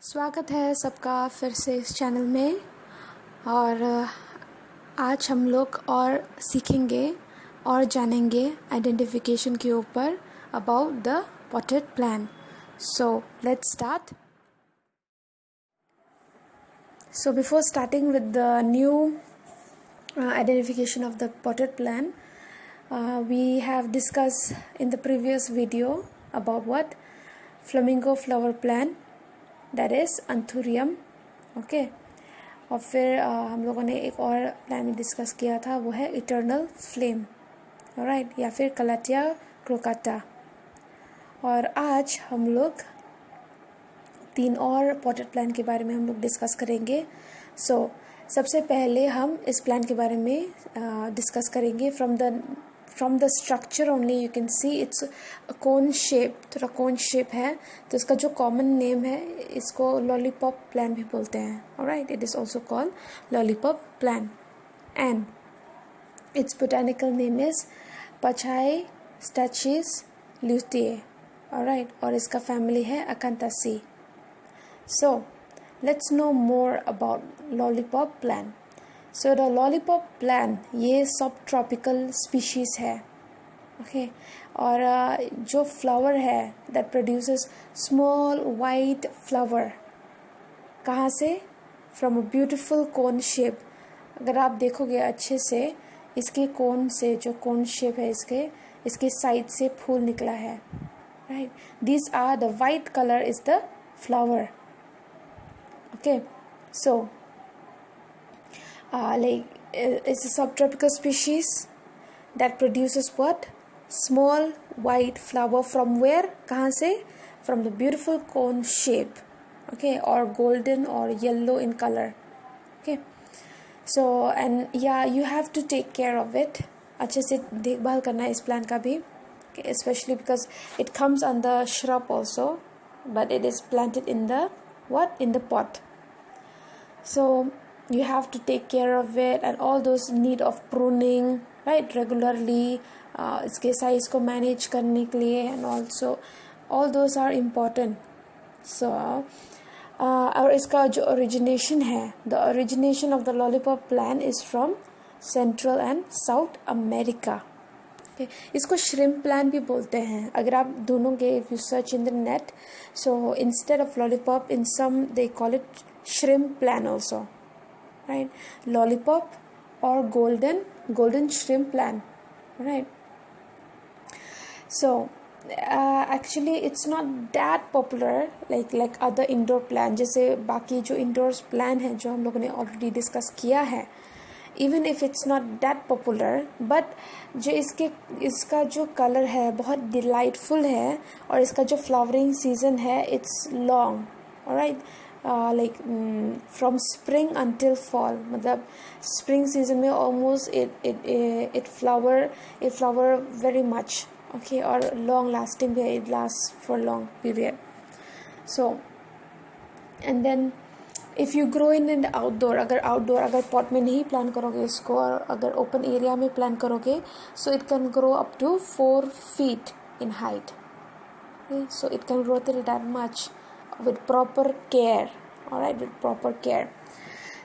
स्वागत है सबका फिर से इस चैनल में। और आज हम लोग और सीखेंगे और जानेंगे आइडेंटिफिकेशन के ऊपर about the potted plant. So let's start. So before starting with the new identification of the potted plant, we have discussed in the previous video about what flamingo flower plant, that is anthurium. Okay, और फिर हम लोगों ने एक और plan में discuss किया था, वो है इटर्नल फ्लेम, राइट, या फिर कलाटिया क्रोकाटा। और आज हम लोग तीन और पॉटेड प्लांट के बारे में हम लोग डिस्कस करेंगे। सबसे पहले हम इस प्लांट के बारे में डिस्कस करेंगे from the structure only. You can see it's cone shape, थोड़ा कोन शेप है, तो इसका जो कॉमन नेम है इसको लॉलीपॉप प्लांट भी बोलते हैं। Alright, it is also called lollipop plant and its botanical name is Pachystachys lutea. Alright, और इसका फैमिली है अकांथासी। So let's know more about lollipop plant. So the lollipop plant ये सब tropical species है, okay? और जो flower है that produces small white flower, कहाँ से? From a beautiful cone shape. अगर आप देखोगे अच्छे से, इसके कोन से, जो कोन शेप है इसके साइड से फूल निकला है, right? These are the white color is the flower. Okay, so it's a subtropical species that produces what? Small white flower from where? कहाँ से? From the beautiful cone shape, okay, or golden or yellow in color. Okay, so and yeah, you have to take care of it. अच्छे से देखभाल करना है इस plant का भी, okay, especially because it comes under shrub also, but it is planted in the what? In the pot. So you have to take care of it and all those need of pruning, right, regularly. इसके size को manage करने के लिए and also all those are important. So और इसका जो origination है, the origination of the lollipop plant is from Central and South America. Okay. इसको shrimp plant भी बोलते हैं। अगर आप दोनों के if you search in the net, so instead of lollipop, in some they call it shrimp plant also, right? Lollipop or golden shrimp plant, right? So actually it's not that popular like other indoor plant, जैसे बाकी जो indoors plant है जो हम लोगों ने already discuss किया है, even if it's not that popular, but जो इसका जो कलर है बहुत delightful है, और इसका जो flowering season है it's long, alright? From spring until fall, मतलब spring season में almost it flower very much, okay, और long lasting भी, it lasts for long period. So and then if you grow in the outdoor, अगर pot में नहीं plant करोगे इसको, और अगर open area में plant करोगे, so it can grow up to 4 feet in height, okay? So it can grow till that much with proper care, alright, with proper care.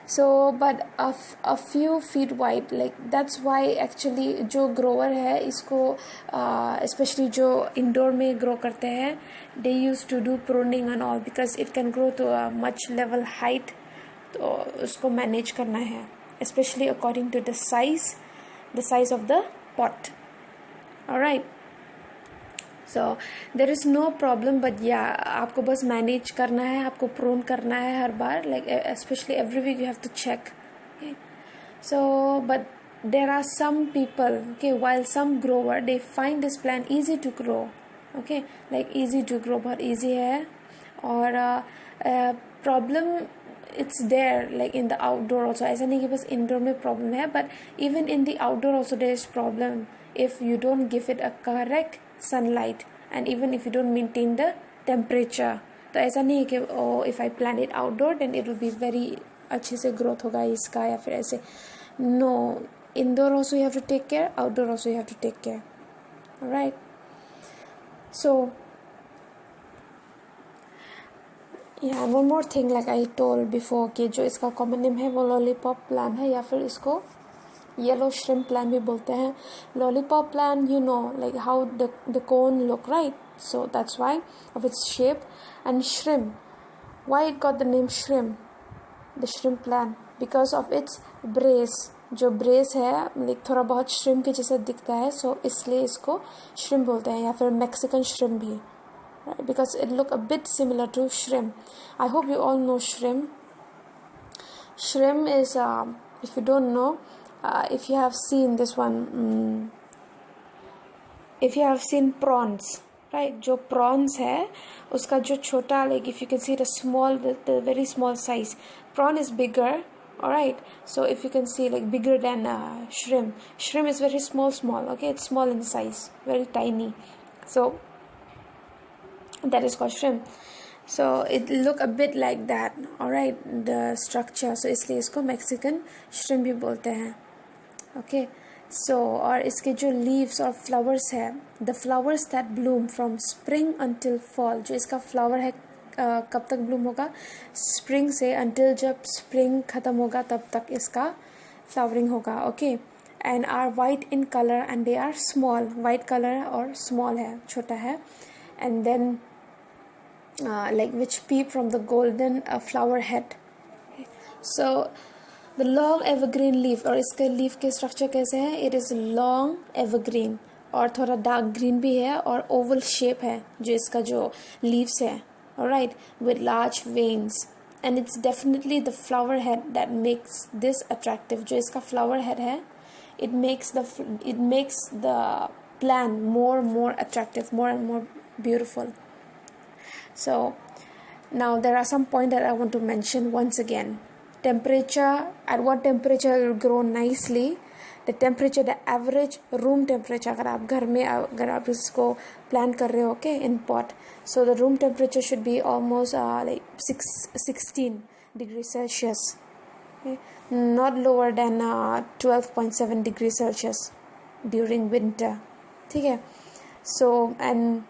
So but a few feet wide, like that's why actually जो grower है इसको especially जो indoor में grow करते हैं, they used to do pruning and all because it can grow to a much level height. तो उसको manage करना है, especially according to the size of the pot. Alright, so there is no problem, but yeah, आपको बस manage करना है, आपको prune करना है हर बार, like especially every week you have to check, okay? So but there are some people, okay, while some grower they find this plant easy to grow, okay, like easy to grow, बहुत easy है, और problem it's there like in the outdoor also. ऐसा नहीं कि बस indoor में problem है, but even in the outdoor also there is problem if you don't give it a correct sunlight and even if you don't maintain the temperature. तो ऐसा नहीं है कि if I plant it outdoor then it will be very अच्छे से growth होगा इसका, या फिर ऐसे. No, indoor also you have to take care, outdoor also you have to take care. Alright, so या one more thing like I told before कि जो इसका कॉमन नेम है वो लॉलीपॉप प्लान है या फिर इसको येलो श्रिम्प प्लान भी बोलते हैं. Lollipop plan, you know, like how the cone look, right? So that's why of its shape. And shrimp, why it got the name shrimp, the shrimp plant? Because of its brace. जो brace है like थोड़ा बहुत shrimp के जैसा दिखता है, सो इसलिए इसको श्रिम्प बोलते हैं, या फिर मैक्सिकन श्रिम्प भी, because it look a bit similar to shrimp. I hope you all know shrimp. Shrimp is, if you don't know, if you have seen this one, if you have seen prawns, right? जो prawns है उसका जो छोटा, like if you can see the small, the very small size, prawn is bigger, alright? So if you can see like bigger than shrimp. Shrimp is very small, okay? It's small in size, very tiny. So that is called shrimp. So it look a bit like that, alright, the structure. So इसलिए इसको Mexican shrimp भी बोलते हैं, okay? So और इसके जो leaves और flowers है, the flowers that bloom from spring until fall, जो इसका flower है कब तक bloom होगा, spring से until जब spring ख़त्म होगा तब तक इसका flowering होगा, okay? And are white in color and they are small, white color और small है, छोटा है. And then like which peep from the golden flower head. So the long evergreen leaf, और इसके leaf के structure कैसे है, it is long evergreen और थोड़ा dark green भी है और oval shape है जो इसका जो leaves है, alright, with large veins. And it's definitely the flower head that makes this attractive. जो इसका flower head है, it makes the plant more attractive, more and more beautiful. So now there are some points that I want to mention once again. Temperature, at what temperature it will grow nicely. The temperature, the average room temperature, अगर आप घर में अगर आप इसको plan कर रहे हो, okay, in pot, so the room temperature should be almost like 16 degrees Celsius, okay? Not lower than 12.7 degrees Celsius during winter, ठीक है? So and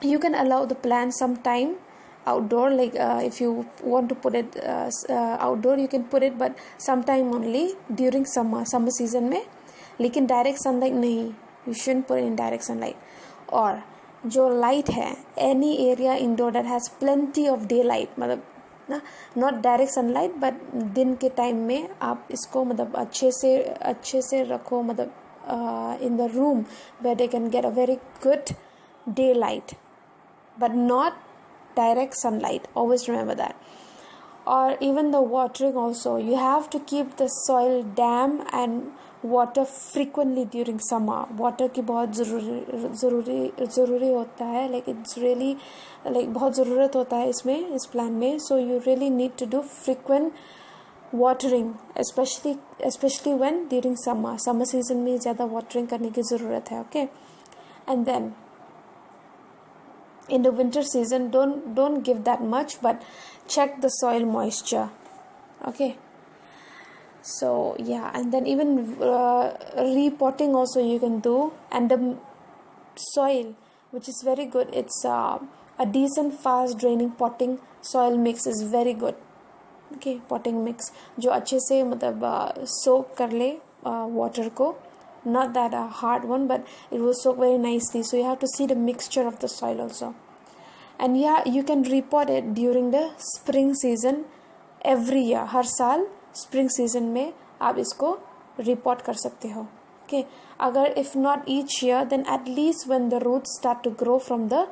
you can allow the plant some time outdoor, like if you want to put it outdoor you can put it, but sometime only during summer season में, लेकिन direct sunlight नहीं, you shouldn't put it in direct sunlight. और जो light है, any area indoor that has plenty of daylight, मतलब ना, not direct sunlight but दिन के time में आप इसको मतलब अच्छे से रखो, मतलब in the room where they can get a very good daylight but not direct sunlight, always remember that. Or even the watering also, you have to keep the soil damp and water frequently during summer. Water की बहुत ज़रूरी होता है, like it's really like बहुत ज़रूरत होता है इसमें, इस plant में. So you really need to do frequent watering, especially when during summer season में ज़्यादा watering करने की ज़रूरत है, okay? And then in the winter season don't give that much, but check the soil moisture, okay? So yeah, and then even repotting also you can do. And the soil, which is very good, it's a decent fast draining potting soil mix is very good, okay? Potting mix जो अच्छे से मतलब soak कर ले water को, not that a hard one, but it will soak very nicely. So you have to see the mixture of the soil also. And yeah, you can repot it during the spring season every year. हर साल spring season में आप इसको repot कर सकते हो, okay? अगर if not each year, then at least when the roots start to grow from the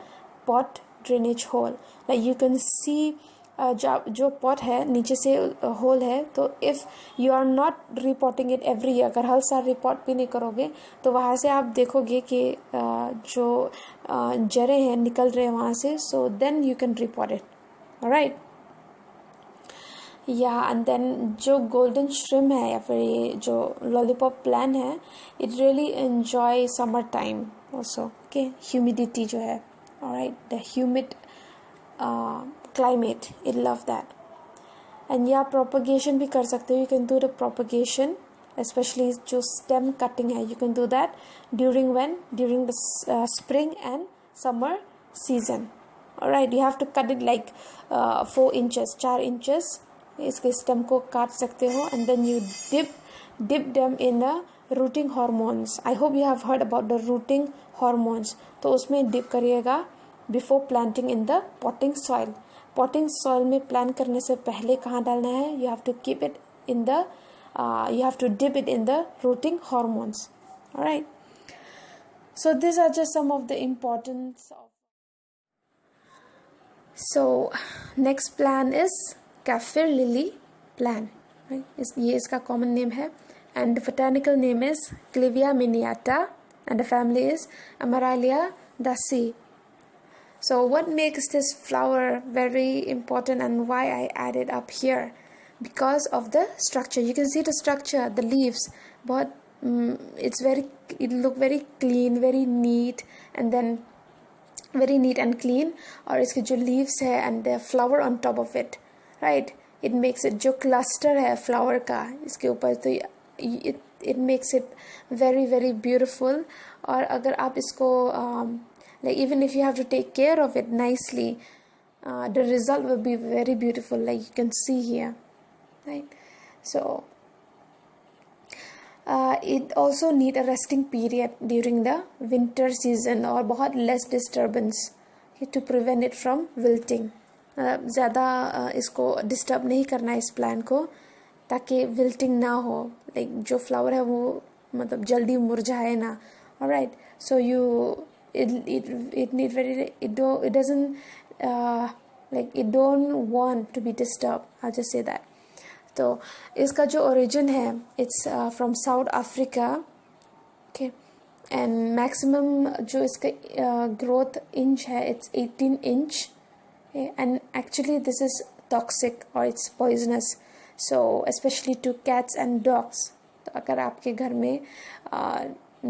pot drainage hole, like you can see जो pot है नीचे से hole है, तो if you are not repotting it every year, अगर हर साल repot भी नहीं करोगे तो वहाँ से आप देखोगे कि जो जड़ें हैं निकल रहे हैं वहाँ से, so then you can repot it, alright? Yeah, and then जो golden shrimp है या फिर ये जो lollipop plant है, it really enjoy summer time also, okay? Humidity जो है, alright, the humid climate, it love that. And yeah, propagation भी कर सकते हो, you can do the propagation, especially जो stem cutting है, you can do that during the spring and summer season, Alright, you have to cut it like 4 inches, 4 inches. इसके stem को काट सकते हो, and then you dip them in a rooting hormones. I hope you have heard about the rooting hormones. तो उसमें dip करिएगा before planting in the potting soil. Potting soil में plant करने से पहले कहाँ डालना है? You have to keep it in the you have to dip it in the rooting hormones. Alright. So these are just some of the importance of. So next plant is kaffir lily plant. Right? ये इसका common name है, and the botanical name is Clivia miniata, and the family is Amaryllia daci. So what makes this flower very important and why I added up here? Because of the structure. You can see the structure, the leaves, but it look very clean, very neat, and then very neat and clean. और इसके जो leaves है and the flower on top of it, right? It makes it, जो cluster है flower का इसके ऊपर, तो it makes it very very beautiful. और अगर आप इसको like even if you have to take care of it nicely, the result will be very beautiful, like you can see here, right? So it also need a resting period during the winter season और बहुत less disturbance to prevent it from wilting. ज़्यादा इसको disturb नहीं करना है इस plant को, ताकि wilting ना हो, like जो flower है वो मतलब जल्दी मुरझाए ना. Alright, so it doesn't like it don't want to be disturbed. I'll just say that. तो इसका जो origin है, it's from South Africa, okay, and maximum जो इसका growth inch है, it's 18 inch, okay? And actually this is toxic or it's poisonous, so especially to cats and dogs. तो अगर आपके घर में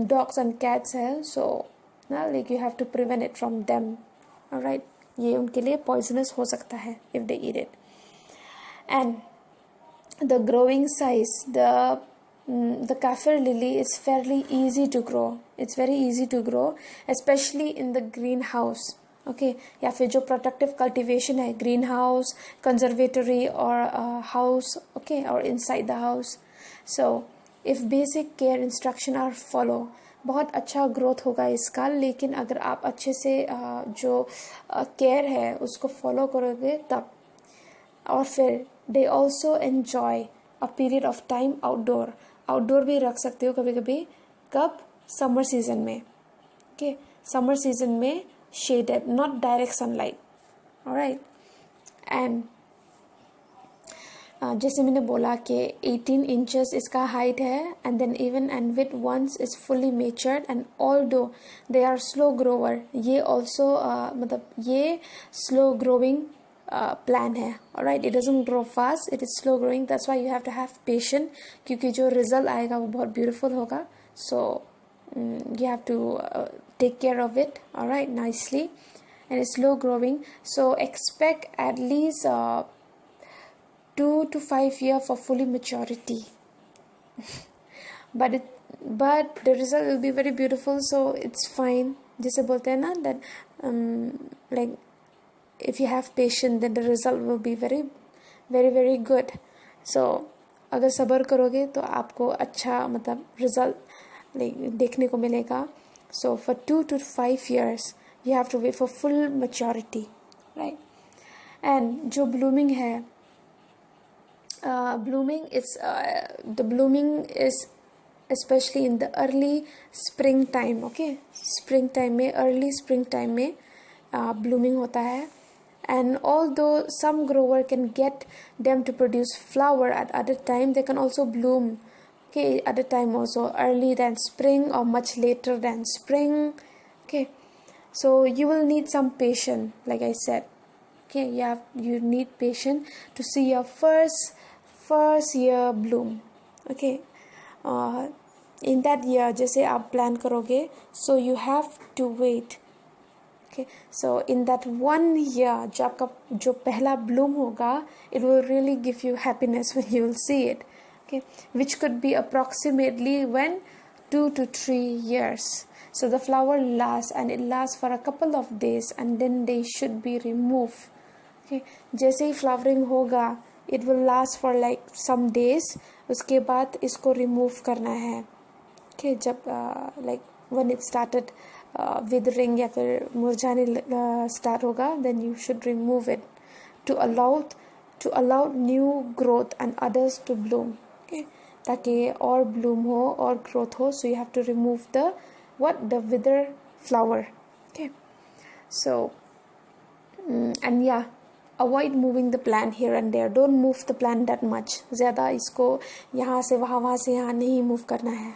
dogs and cats है, so like you have to prevent it from them. Alright, ये उनके लिए poisonous हो सकता है if they eat it. And the growing size, the kaffir lily is fairly easy to grow. It's very easy to grow, especially in the greenhouse. Okay, या फिर जो protective cultivation है, greenhouse, conservatory or house, okay, or inside the house. So if basic care instruction are follow, बहुत अच्छा growth होगा इसका. लेकिन अगर आप अच्छे से जो केयर है उसको फॉलो करोगे तब. और फिर they also enjoy a period of time outdoor भी रख सकते हो कभी कभी. कब? summer season में. okay, summer season में shaded, not direct sunlight. alright, and जैसे मैंने बोला कि 18 inches इसका height है, and then even and with once is fully matured, and although they are slow grower, ये also मतलब ये slow growing plant है. alright, it doesn't grow fast, it is slow growing, that's why you have to have patience, क्योंकि जो result आएगा वो बहुत beautiful होगा. So you have to take care of it, alright, nicely, and it's slow growing, so expect at least 2 to 5 years for fully maturity. but the result will be very beautiful, so it's fine. जैसे बोलते हैं ना that like if you have patience, then the result will be very very very good. So अगर सब्र करोगे तो आपको अच्छा मतलब result देखने को मिलेगा. So for 2 to 5 years you have to wait for full maturity, right? And जो blooming है, blooming is the blooming is especially in the early springtime. okay, springtime में, early springtime में blooming होता है. And although some grower can get them to produce flower at other time, they can also bloom, okay, at the time also early than spring or much later than spring. Okay, so you will need some patience, like I said. okay, you need patience to see your first year bloom. okay, in that year जैसे आप plan करोगे, so you have to wait. okay, so in that 1 year जो आपका जो पहला bloom होगा, it will really give you happiness when you will see it. okay, which could be approximately when 2 to 3 years. So the flower lasts, and it lasts for a couple of days, and then they should be removed. Okay, जैसे ही flowering होगा, it will last for like some days. उसके बाद इसको remove करना है. Okay, जब like when it started withering या फिर मुरझाने start होगा, then you should remove it to allow new growth and others to bloom. Okay, ताकि और bloom हो और growth हो, so you have to remove the wither flower. Okay, so and yeah, avoid moving the plant here and there. Don't move the plant that much. ज़्यादा इसको यहाँ से वहाँ से यहाँ नहीं move करना है,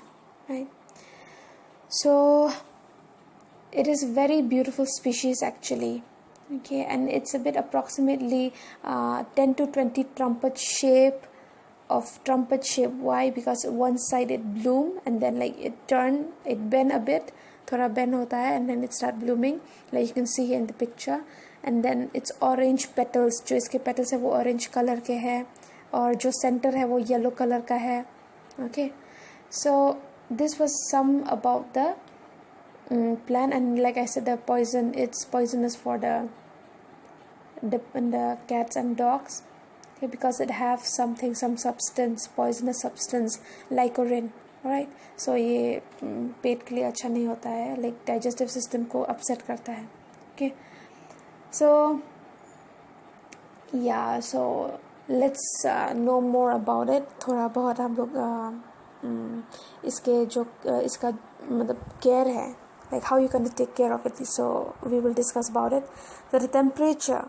right? So it is very beautiful species actually. Okay, and it's a bit approximately 10 to 20 trumpet shape. Why? Because one side it bloom and then like it bend a bit, थोड़ा bend होता है, and then it start blooming like you can see here in the picture. And then it's orange petals, जो इसके petals है वो orange color के है, और जो center है वो yellow color का है. Okay, so this was some about the plant, and like I said, it's poisonous for the cats and dogs. Okay, because it have some poisonous substance, lycorin. Alright, so ये पेट के लिए अच्छा नहीं होता है, like digestive system को upset करता है. Okay, so yeah, so let's know more about it. थोड़ा बहुत हम लोग इसके जो इसका मतलब care है, like how you can take care of it, so we will discuss about it. So the temperature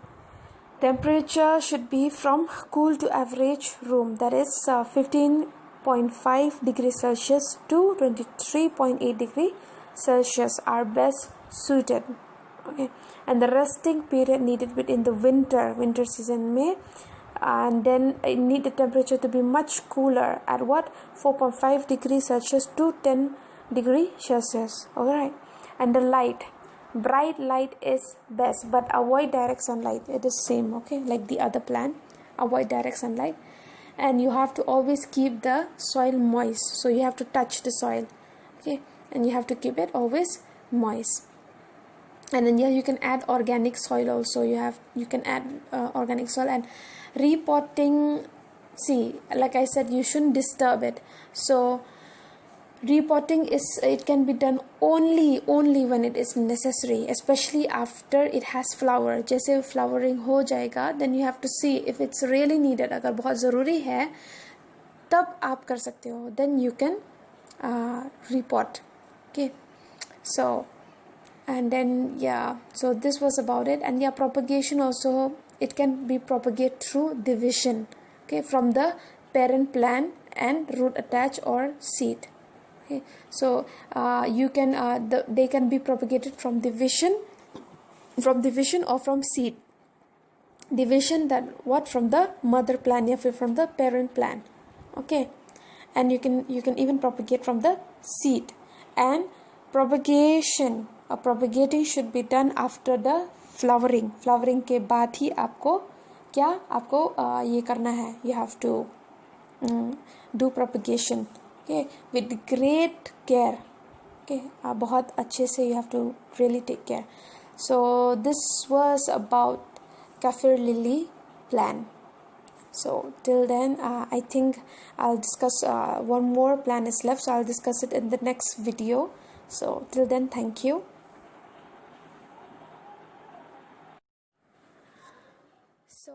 should be from cool to average room, that is 15.5 degrees Celsius to 23.8 degrees Celsius are best suited. Okay, and the resting period needed within the winter season may, and then I need the temperature to be much cooler at 4.5 degrees Celsius to 10 degrees Celsius. Alright, and the bright light is best, but avoid direct sunlight. It is same, okay, like the other plant. Avoid direct sunlight, and you have to always keep the soil moist, so you have to touch the soil. Okay, and you have to keep it always moist. And then you can add organic soil also. You can add organic soil, and repotting. See, like I said, you shouldn't disturb it. So repotting it can be done only when it is necessary, especially after it has flower. जैसे flowering हो जाएगा, then you have to see if it's really needed. अगर बहुत ज़रूरी है तब आप कर सकते हो, then you can repot. Okay, so and then so this was about it. And propagation also, it can be propagated through division, okay, from the parent plant and root attach or seed. Okay, so you can they can be propagated from division or from seed. Division, that from the mother plant, from the parent plant. Okay, and you can even propagate from the seed. And propagating should be done after the flowering के बाद ही आपको ये करना है. You have to do propagation, okay, with great care. Okay, बहुत अच्छे से you have to really take care. So this was about kaffir lily plant. So till then I think I'll discuss one more plant is left, so I'll discuss it in the next video. So till then, thank you. So